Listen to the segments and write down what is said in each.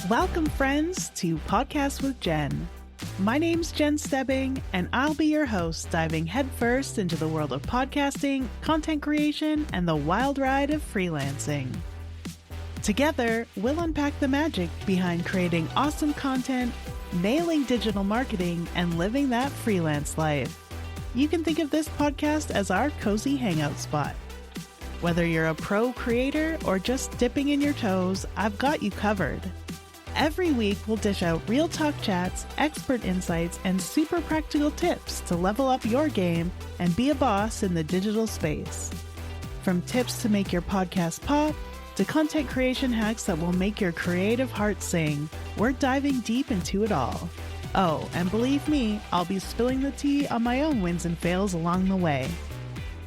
Welcome, friends, to Podcast with Jen. My name's Jen Stebbing, and I'll be your host, diving headfirst into the world of podcasting, content creation, and the wild ride of freelancing. Together, we'll unpack the magic behind creating awesome content, nailing digital marketing, and living that freelance life. You can think of this podcast as our cozy hangout spot. Whether you're a pro creator or just dipping in your toes, I've got you covered. Every week, we'll dish out real talk chats, expert insights, and super practical tips to level up your game and be a boss in the digital space. From tips to make your podcast pop, to content creation hacks that will make your creative heart sing, we're diving deep into it all. Oh, and believe me, I'll be spilling the tea on my own wins and fails along the way.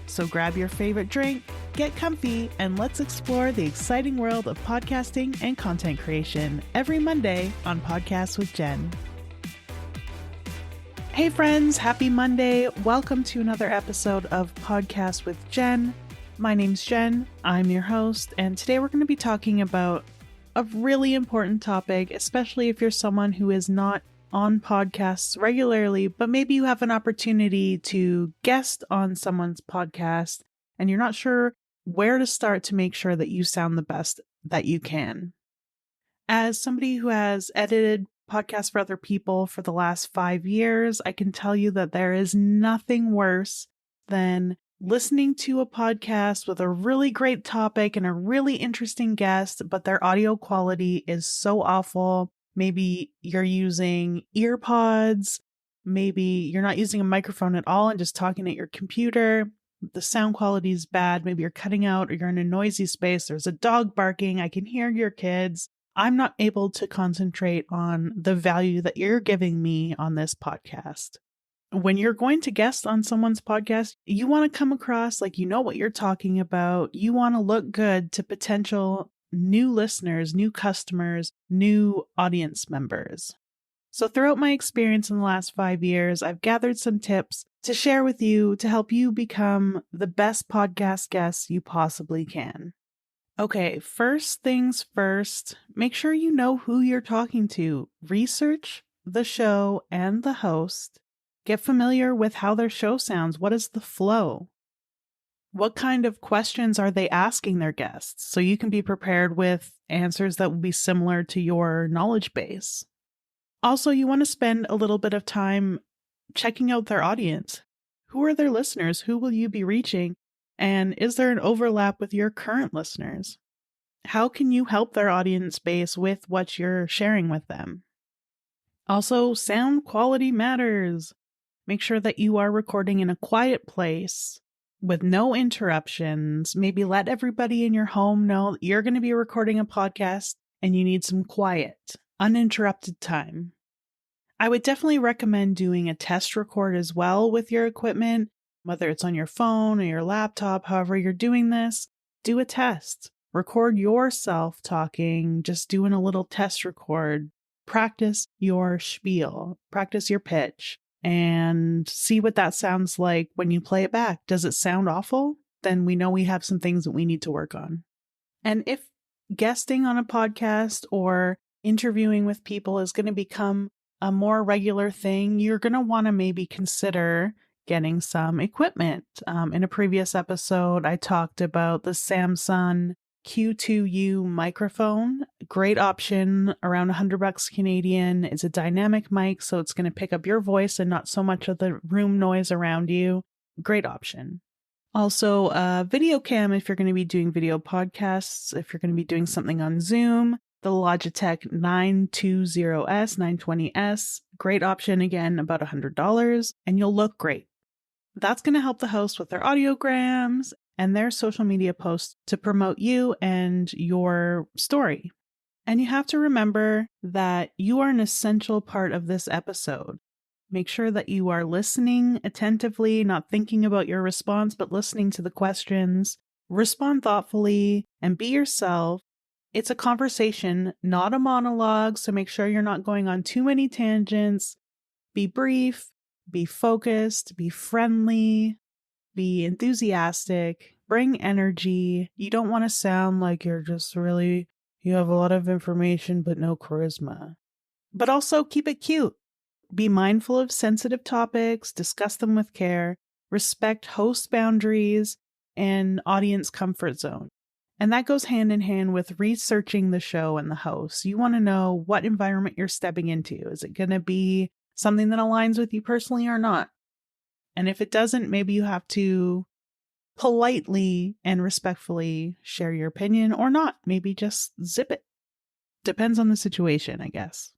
So grab your favorite drink, get comfy, and let's explore the exciting world of podcasting and content creation every Monday on Podcast with Jen. Hey friends, happy Monday. Welcome to another episode of Podcast with Jen. My name's Jen, I'm your host, and today we're going to be talking about a really important topic, especially if you're someone who is not on podcasts regularly, but maybe you have an opportunity to guest on someone's podcast and you're not sure where to start to make sure that you sound the best that you can. As somebody who has edited podcasts for other people for the last 5 years, I can tell you that there is nothing worse than listening to a podcast with a really great topic and a really interesting guest, but their audio quality is so awful. Maybe you're using ear pods. Maybe you're not using a microphone at all and just talking at your computer. The sound quality is bad. Maybe you're cutting out or you're in a noisy space. There's a dog barking. I can hear your kids. I'm not able to concentrate on the value that you're giving me on this podcast. When you're going to guest on someone's podcast, you want to come across like you know what you're talking about. You want to look good to potential new listeners, new customers, new audience members. So throughout my experience in the last 5 years, I've gathered some tips to share with you to help you become the best podcast guest you possibly can. Okay, first things first, make sure you know who you're talking to. Research the show and the host. Get familiar with how their show sounds. What is the flow? What kind of questions are they asking their guests? So you can be prepared with answers that will be similar to your knowledge base. Also, you want to spend a little bit of time checking out their audience. Who are their listeners? Who will you be reaching? And is there an overlap with your current listeners? How can you help their audience base with what you're sharing with them? Also, sound quality matters. Make sure that you are recording in a quiet place with no interruptions. Maybe let everybody in your home know that you're going to be recording a podcast and you need some quiet, uninterrupted time. I would definitely recommend doing a test record as well with your equipment, whether it's on your phone or your laptop, however you're doing this, do a test. Record yourself talking, just doing a little test record. Practice your spiel, practice your pitch, and see what that sounds like when you play it back. Does it sound awful? Then we know we have some things that we need to work on. And if guesting on a podcast or interviewing with people is going to become a more regular thing, you're going to want to maybe consider getting some equipment. In a previous episode, I talked about the Samsung Q2U microphone. Great option, around $100 Canadian. It's a dynamic mic, so it's going to pick up your voice and not so much of the room noise around you. Great option. Also, video cam if you're going to be doing video podcasts, if you're going to be doing something on Zoom. The Logitech 920S, 920S, great option, again, about $100, and you'll look great. That's going to help the host with their audiograms and their social media posts to promote you and your story. And you have to remember that you are an essential part of this episode. Make sure that you are listening attentively, not thinking about your response, but listening to the questions. Respond thoughtfully and be yourself. It's a conversation, not a monologue, so make sure you're not going on too many tangents. Be brief, be focused, be friendly, be enthusiastic, bring energy. You don't want to sound like you're just really, You have a lot of information, but no charisma. But also keep it cute. Be mindful of sensitive topics, discuss them with care, respect host boundaries, and audience comfort zone. And that goes hand in hand with researching the show and the host. You want to know what environment you're stepping into. Is it going to be something that aligns with you personally or not? And if it doesn't, maybe you have to politely and respectfully share your opinion or not. Maybe just zip it. Depends on the situation, I guess.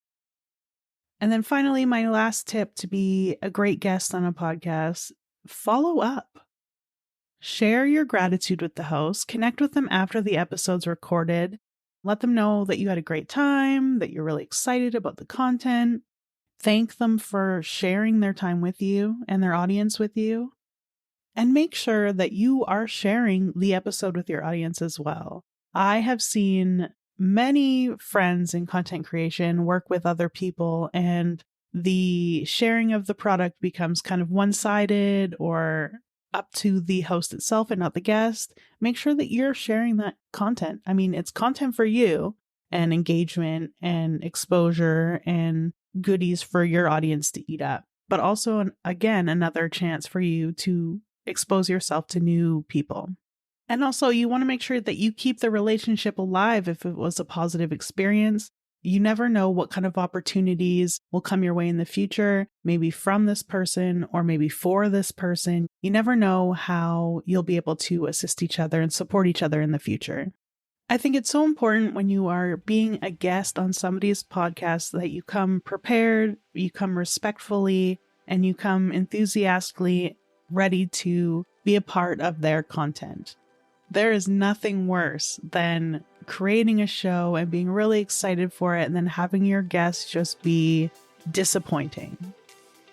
And then finally, my last tip to be a great guest on a podcast, follow up. Share your gratitude with the host. Connect with them after the episode's recorded. Let them know that you had a great time, that you're really excited about the content. Thank them for sharing their time with you and their audience with you. And make sure that you are sharing the episode with your audience as well. I have seen many friends in content creation work with other people, and the sharing of the product becomes kind of one-sided or up to the host itself and not the guest. Make sure that you're sharing that content. I mean, it's content for you and engagement and exposure and goodies for your audience to eat up, but also, again, another chance for you to expose yourself to new people. And also, you want to make sure that you keep the relationship alive if it was a positive experience. You never know what kind of opportunities will come your way in the future, maybe from this person or maybe for this person. You never know how you'll be able to assist each other and support each other in the future. I think it's so important when you are being a guest on somebody's podcast that you come prepared, you come respectfully, and you come enthusiastically ready to be a part of their content. There is nothing worse than creating a show and being really excited for it and then having your guests just be disappointing.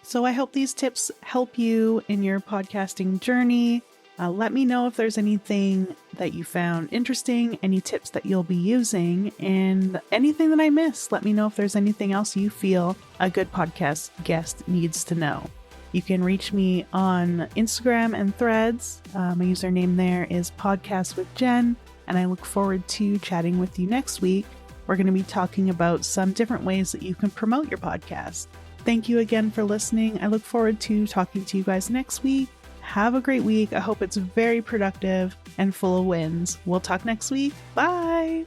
So I hope these tips help you in your podcasting journey. Let me know if there's anything that you found interesting, any tips that you'll be using, and anything that I missed. Let me know if there's anything else you feel a good podcast guest needs to know. You can reach me on Instagram and Threads. My username there is Podcast with Jen, and I look forward to chatting with you next week. We're going to be talking about some different ways that you can promote your podcast. Thank you again for listening. I look forward to talking to you guys next week. Have a great week. I hope it's very productive and full of wins. We'll talk next week. Bye.